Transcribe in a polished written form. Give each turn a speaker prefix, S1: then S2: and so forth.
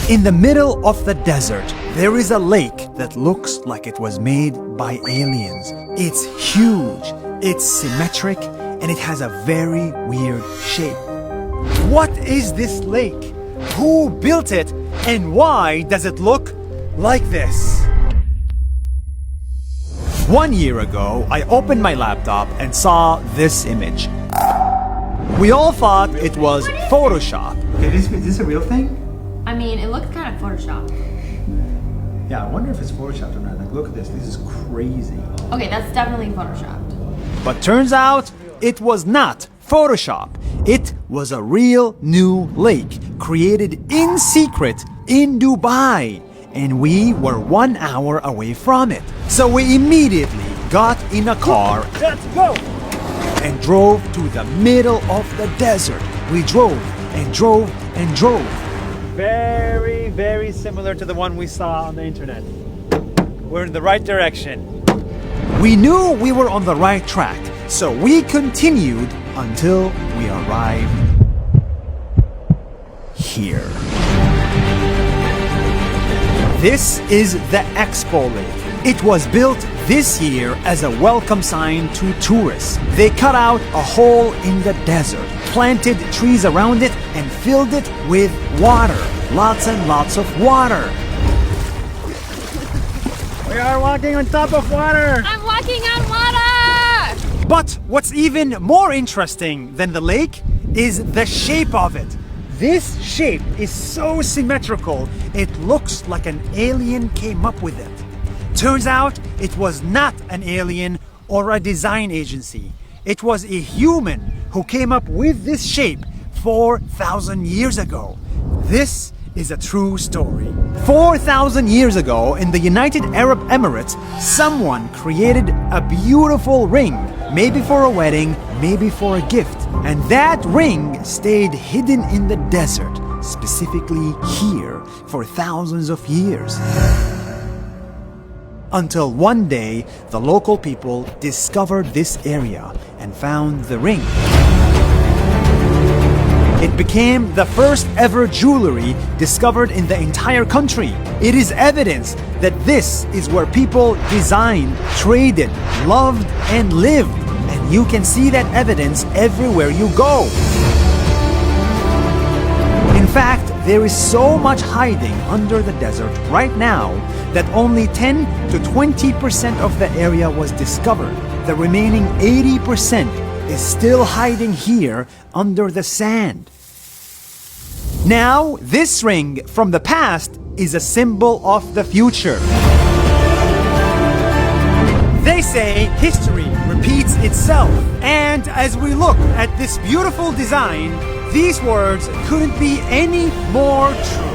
S1: In the middle of the desert, there is a lake that looks like it was made by aliens. It's huge, it's symmetric, and it has a very weird shape. What is this lake? Who built it? And why does it look like this? 1 year ago, I opened my laptop and saw this image. We all thought it was Photoshop. Okay, is this a real thing?
S2: I mean, it looks kind of Photoshopped.
S1: Yeah, I wonder if it's Photoshopped or not. Like, look at this. This is crazy.
S2: Okay, that's definitely Photoshopped.
S1: But turns out it was not Photoshop. It was a real new lake created in secret in Dubai. And we were 1 hour away from it. So we immediately got in a car. Let's go! And drove to the middle of the desert. We drove and drove and drove. Very, very similar to the one we saw on the internet. We're in the right direction. We knew we were on the right track, so we continued until we arrived here. This is the Expo Lake. It was built this year as a welcome sign to tourists. They cut out a hole in the desert, planted trees around it, and filled it with water. Lots and lots of water. We are walking on top of water.
S2: I'm walking on water!
S1: But what's even more interesting than the lake is the shape of it. This shape is so symmetrical, it looks like an alien came up with it. Turns out it was not an alien or a design agency. It was a human who came up with this shape 4,000 years ago. This is a true story. 4,000 years ago in the United Arab Emirates, someone created a beautiful ring, maybe for a wedding, maybe for a gift. And that ring stayed hidden in the desert, specifically here, for thousands of years. Until one day, the local people discovered this area and found the ring. It became the first ever jewelry discovered in the entire country. It is evidence that this is where people designed, traded, loved, and lived. And you can see that evidence everywhere you go. In fact, there is so much hiding under the desert right now that only 10 to 20% of the area was discovered. The remaining 80% is still hiding here under the sand. Now, this ring from the past is a symbol of the future. They say history repeats itself. And as we look at this beautiful design, these words couldn't be any more true.